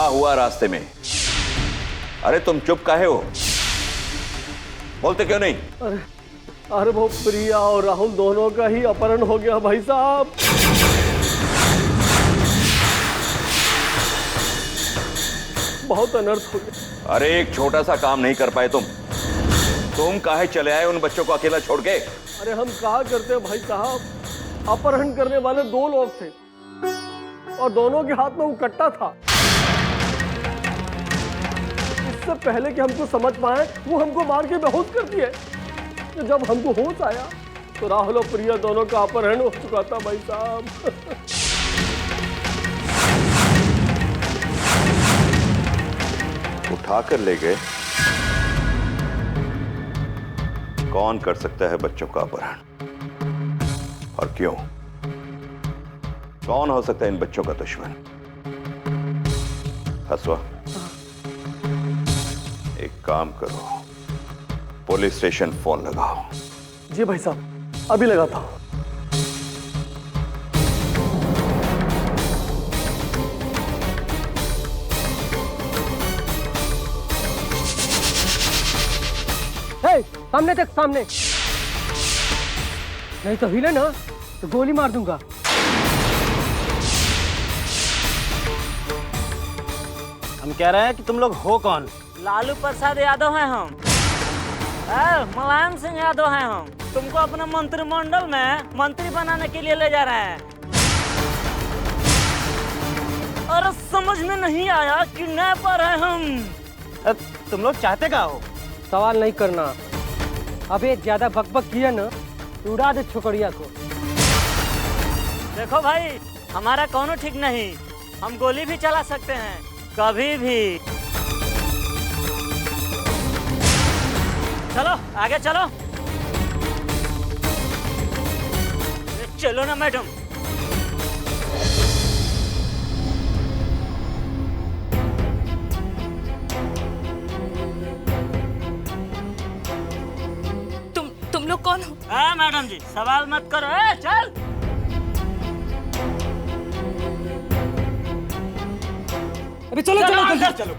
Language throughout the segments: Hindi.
हुआ रास्ते में? अरे तुम चुप काहे हो? बोलते क्यों नहीं? अरे वो प्रिया और राहुल दोनों का ही अपहरण हो गया भाई साहब। बहुत अनर्थ हो गया। अरे एक छोटा सा काम नहीं कर पाए तुम काहे चले आए उन बच्चों को अकेला छोड़ के? अरे हम कहा करते हैं भाई साहब, अपहरण करने वाले 2 लोग थे और दोनों के हाथ में वो कट्टा था। इससे पहले कि हमको समझ पाए वो हमको मार के बेहोश कर दिए। तो जब हमको होश आया तो राहुल और प्रिया दोनों का अपहरण हो चुका था भाई साहब। उठा कर ले गए। कौन कर सकता है बच्चों का अपहरण और क्यों? कौन हो सकता है इन बच्चों का दुश्मन? हसवा, एक काम करो, पुलिस स्टेशन फोन लगाओ। जी भाई साहब, अभी लगाता हूं। सामने तक, सामने। नहीं तो हिले ना तो गोली मार दूंगा। हम कह रहे हैं कि तुम लोग हो कौन? लालू प्रसाद यादव हैं हम। मुलायम सिंह यादव हैं हम। तुमको अपने मंत्रिमंडल में मंत्री बनाने के लिए ले जा रहे हैं। और समझ में नहीं आया कि किडनैपर हैं हम। तुम लोग चाहते क्या हो? सवाल नहीं करना। अबे ज्यादा बकबक किया ना तो उड़ा दे छोकरिया को। देखो भाई, हमारा कोनो ठीक नहीं। हम गोली भी चला सकते हैं कभी भी। चलो आगे चलो। चलो ना मैडम। तुम लोग कौन हो? मैडम जी सवाल मत करो। चल। अबे चलो चलो अंदर चलो।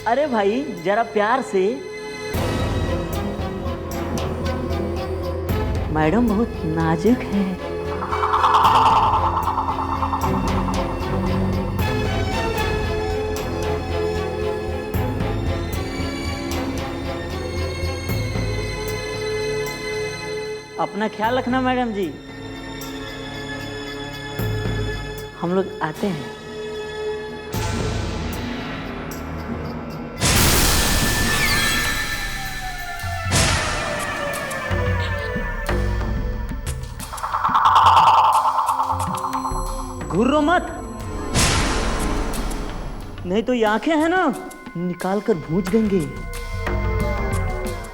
अरे भाई जरा प्यार से। मैडम बहुत नाजुक है। अपना ख्याल रखना मैडम जी। हम लोग आते हैं। घुर्रो मत, नहीं तो ये आंखें हैं ना निकाल कर भूंज देंगे।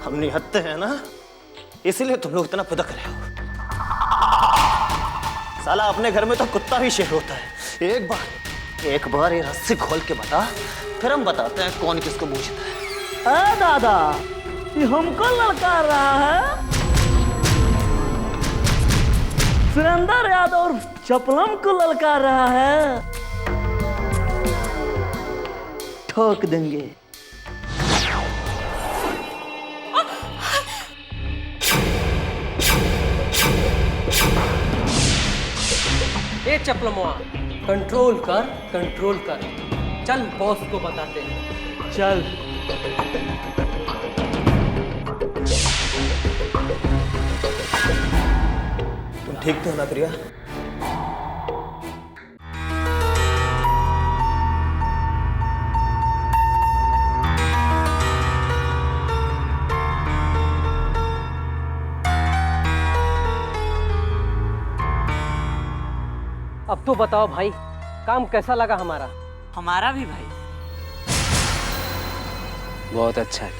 हम निहत्ते हैं ना, इसीलिए तुम लोग इतना फुदक रहे हो। साला अपने घर में तो कुत्ता भी शेर होता है। एक बार ये रस्सी खोल के बता, फिर हम बताते हैं कौन किसको पूछता है। दादा, ये हमको ललकार रहा है। सुरेंद्र यादव और चपलम को ललकार रहा है। ठोक देंगे। ए चपलमुआ, कंट्रोल कर, कंट्रोल कर। चल बॉस को बताते हैं। चल। तुम ठीक तो हो ना प्रिया? अब तो बताओ भाई, काम कैसा लगा हमारा? हमारा भी भाई। बहुत अच्छा है।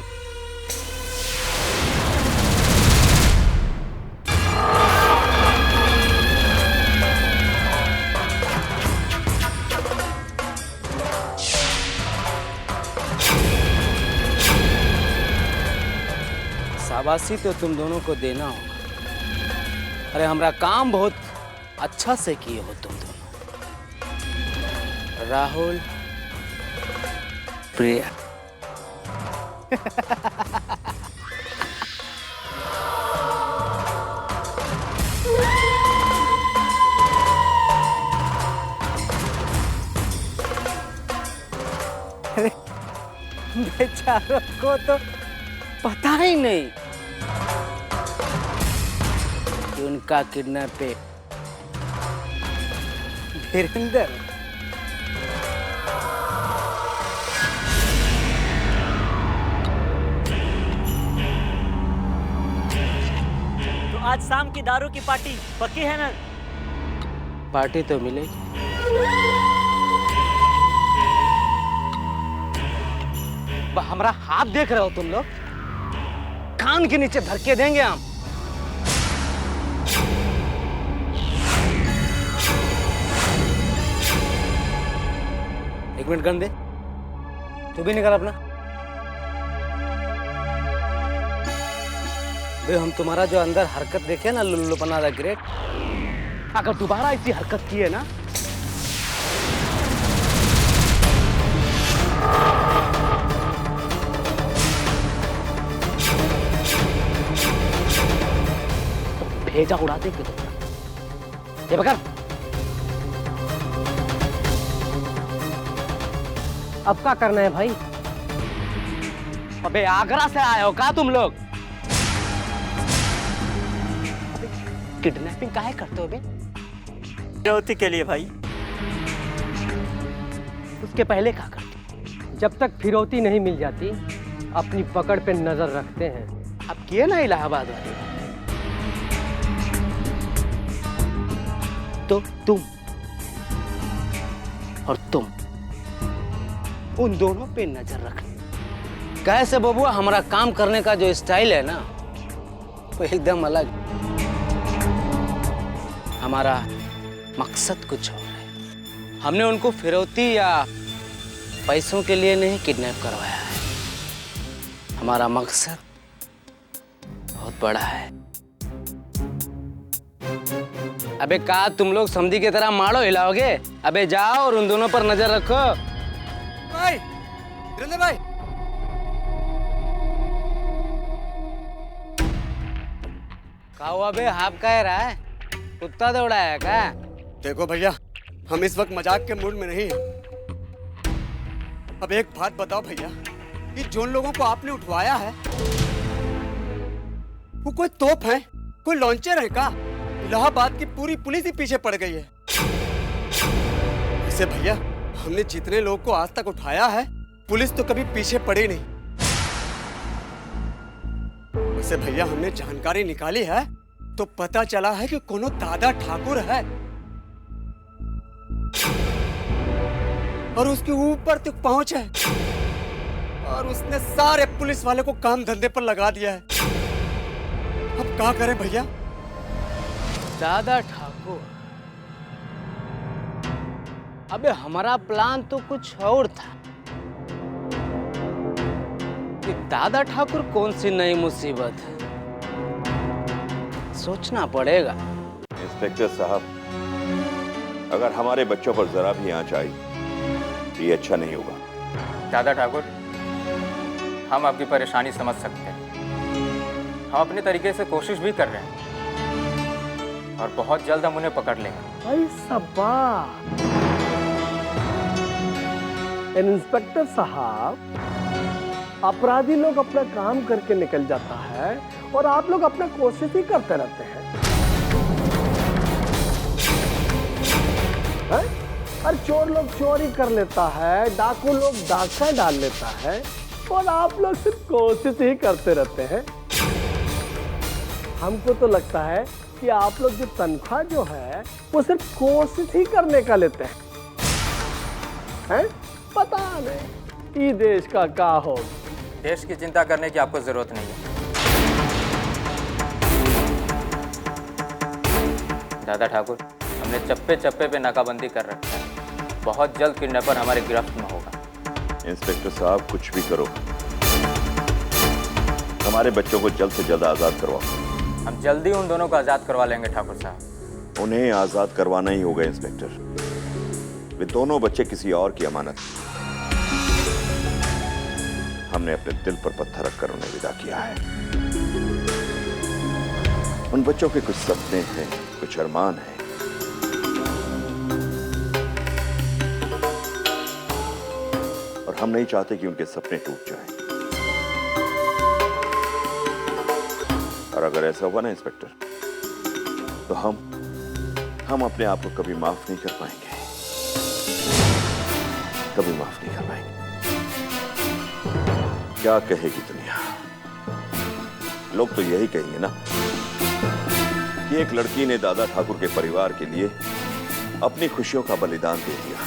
शाबाशी तो तुम दोनों को देना होगा। अरे हमारा काम बहुत अच्छा से किए हो तुम दोनों। राहुल, प्रिया। बेचारों को तो पता ही नहीं कि उनका किडनैप धीरेंद्र। तो आज शाम की दारू की पार्टी पक्की है ना? पार्टी तो मिलेगी। हमारा हाथ देख रहे हो तुम लोग? कान के नीचे धर के देंगे हम। एक मिनट गन दे। तू भी निकल अपना। बे हम तुम्हारा जो अंदर हरकत देखे ना, लुल्लुपना द ग्रेट, अगर दोबारा ऐसी हरकत की है ना, भेजा उड़ा देंगे तुम्हारा। ये बकर, अब क्या करना है भाई? अबे आगरा से आए हो क्या तुम लोग? किडनैपिंग काहे करते हो बे? फिरौती के लिए भाई। उसके पहले क्या करते? जब तक फिरौती नहीं मिल जाती, अपनी पकड़ पे नजर रखते हैं। अब किए ना इलाहाबाद वाले। तो तुम और तुम उन दोनों पे नजर रखना। कैसे बबुआ, हमारा काम करने का जो स्टाइल है ना, वो एकदम अलग। हमारा मकसद कुछ और है। हमने उनको फिरौती या पैसों के लिए नहीं किडनैप करवाया है। हमारा मकसद बहुत बड़ा है। अबे का तुम लोग समधी की तरह मारो हिलाओगे? अबे जाओ और उन दोनों पर नजर रखो। भाई, वीरेंद्र भाई, क्या हुआ बे? हाफ कह रहा है? कुत्ता दौड़ाया है क्या? देखो भैया, हम इस वक्त मजाक के मूड में नहीं हैं। अब एक बात बताओ भैया, कि जिन लोगों को आपने उठवाया है वो कोई तोप है, कोई लॉन्चर है का? इलाहाबाद की पूरी पुलिस ही पीछे पड़ गई है। वैसे भैया, हमने जितने लोग को आज तक उठाया है, पुलिस तो कभी पीछे पड़ी नहीं। वैसे भैया, हमने जानकारी निकाली है तो पता चला है कि कोनो दादा ठाकुर है और उसके ऊपर तक पहुंच है और उसने सारे पुलिस वाले को काम धंधे पर लगा दिया है। अब क्या करें भैया? दादा ठाकुर? अबे हमारा प्लान तो कुछ और था कि दादा ठाकुर कौन सी नई मुसीबत है, सोचना पड़ेगा। इंस्पेक्टर साहब, अगर हमारे बच्चों पर जरा भी आंच आई तो ये अच्छा नहीं होगा। दादा ठाकुर, हम आपकी परेशानी समझ सकते हैं। हम अपने तरीके से कोशिश भी कर रहे हैं और बहुत जल्द हम उन्हें पकड़ लेंगे। भाई शाबाश। इंस्पेक्टर साहब, अपराधी लोग अपना काम करके निकल जाता है और आप लोग अपना कोशिश ही करते रहते हैं। और चोर लोग चोरी कर लेता है, डाकू लोग डाका डाल लेता है और आप लोग सिर्फ कोशिश ही करते रहते हैं। हमको तो लगता है कि आप लोग जो तनख्वाह जो है वो सिर्फ कोशिश ही करने का लेते हैं? पता नहीं ये देश का क्या हो। देश की चिंता करने की आपको जरूरत नहीं है। दादा ठाकुर, हमने चप्पे चप्पे पे नाकाबंदी कर रखा है। बहुत जल्द किडनैपर हमारे गिरफ्त में होगा। इंस्पेक्टर साहब कुछ भी करो, हमारे बच्चों को जल्द से जल्द आजाद करवाओ। हम जल्दी उन दोनों को आजाद करवा लेंगे ठाकुर साहब। उन्हें आजाद करवाना ही होगा इंस्पेक्टर। वे दोनों बच्चे किसी और की अमानत। हमने अपने दिल पर पत्थर रखकर उन्हें विदा किया है। उन बच्चों के कुछ सपने हैं, कुछ अरमान हैं। और हम नहीं चाहते कि उनके सपने टूट जाएं। और अगर ऐसा हुआ ना इंस्पेक्टर, तो हम अपने आप को कभी माफ नहीं कर पाएंगे, कभी माफ नहीं कर पाएंगे। क्या कहेगी दुनिया? लोग तो यही कहेंगे ना कि एक लड़की ने दादा ठाकुर के परिवार के लिए अपनी खुशियों का बलिदान दे दिया।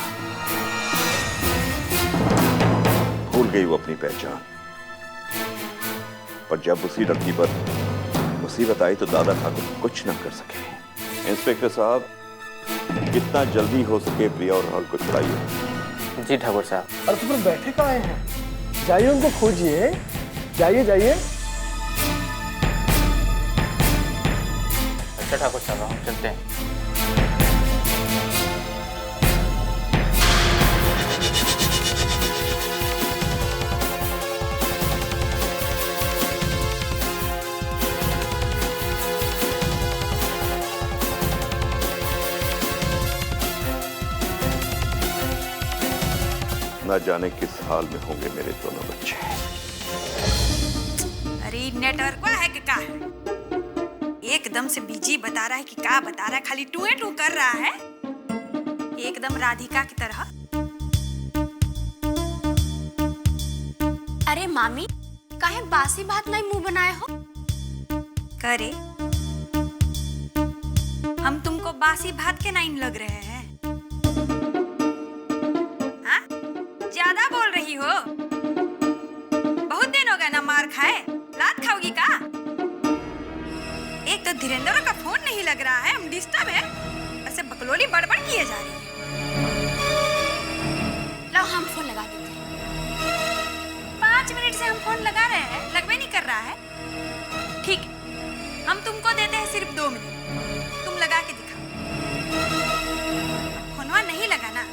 भूल गई वो अपनी पहचान। पर जब उसी लड़की पर मुसीबत आई तो दादा ठाकुर कुछ ना कर सके। इंस्पेक्टर साहब, जितना जल्दी हो सके प्रिया और राहुल को छुड़ाइए। जी ठाकुर साहब। और तो फिर बैठे कहाँ हैं? जाइए उनको खोजिए, जाइए जाइए। अच्छा ठाकुर साहब, हम चलते हैं। ना जाने किस हाल में होंगे मेरे दोनों बच्चे। अरे नेटवर्क वाला है कि क्या है? एकदम से बिजी बता रहा है कि क्या बता रहा है, खाली टू कर रहा है एकदम राधिका की तरह। अरे मामी, काहे बासी भात नहीं मुंह बनाए हो? करे हम तुमको बासी भात के नहीं लग रहे हैं? हाँ, ज्यादा बोल रही हो। बहुत दिन हो गए ना मार खाए, लात खाओगी का? एक तो धीरेन्द्र का फोन नहीं लग रहा है, हम डिस्टर्ब है, ऐसे बकलोली बड़बड़ किए जा रही है। लो हम फोन लगा देते हैं। 5 मिनट से हम फोन लगा रहे हैं, लगवे नहीं कर रहा है। ठीक, हम तुमको देते हैं सिर्फ 2 मिनट, तुम लगा के दिखाओ। फोनवा नहीं लगा ना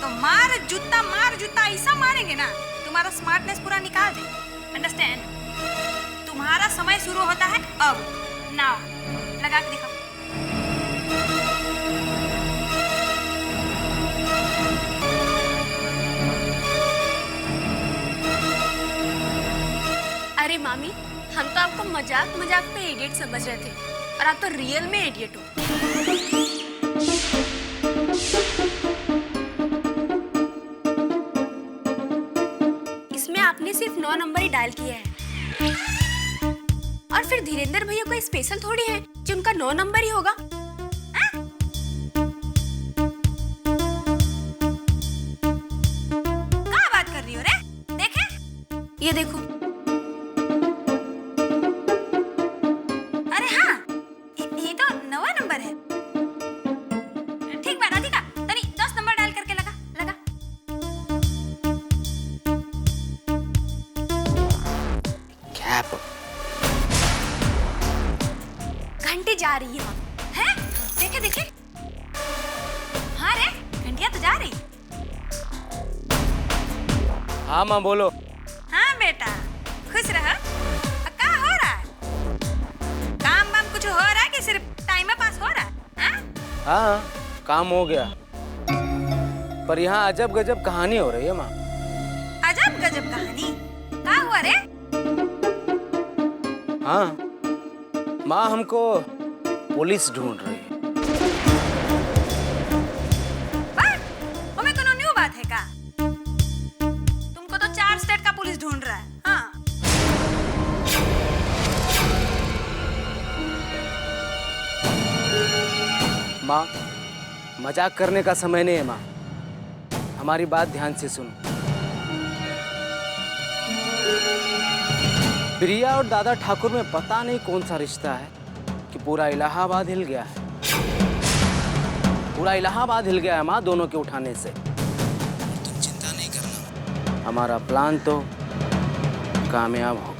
तो मार जूता ऐसा मारेंगे ना, तुम्हारा स्मार्टनेस पूरा निकाल दे। अंडरस्टैंड? तुम्हारा समय शुरू होता है अब। नाउ लगा के दिखाओ। अरे मामी, हम तो आपको मजाक पे इडियट समझ रहे थे और आप तो रियल में इडियट हो। इसमें आपने सिर्फ 9 नंबर ही डायल किया है और फिर धीरेन्द्र भैया कोई स्पेशल थोड़ी है जो उनका 9 नंबर ही होगा। क्या बात कर रही हो रे? देखे ये देखो। अरे हाँ, ये तो 9वां नंबर है। ठीक बात राधिका, तनी 10 नंबर डायल करके लगा। क्या घंटी जा रही है। हैं? देखे। हाँ रे, घंटिया तो जा रही। हाँ माँ बोलो। हाँ बेटा, खुश रहो। क्या हो रहा है? काम वाम कुछ हो रहा है कि सिर्फ टाइम पास हो रहा है? हाँ? हाँ, काम हो गया, पर यहाँ अजब गजब कहानी हो रही है माँ। अजब गजब कहानी? क्या हुआ रे? हाँ माँ, हमको पुलिस ढूंढ रही है। हमें कोनो न्यू बात है का? तुमको तो 4 स्टेट का पुलिस ढूंढ रहा है। हाँ। माँ, मजाक करने का समय नहीं है माँ, हमारी बात ध्यान से सुनो। प्रिया और दादा ठाकुर में पता नहीं कौन सा रिश्ता है कि पूरा इलाहाबाद हिल गया है। पूरा इलाहाबाद हिल गया है माँ दोनों के उठाने से। तुम चिंता नहीं करना, हमारा प्लान तो कामयाब हो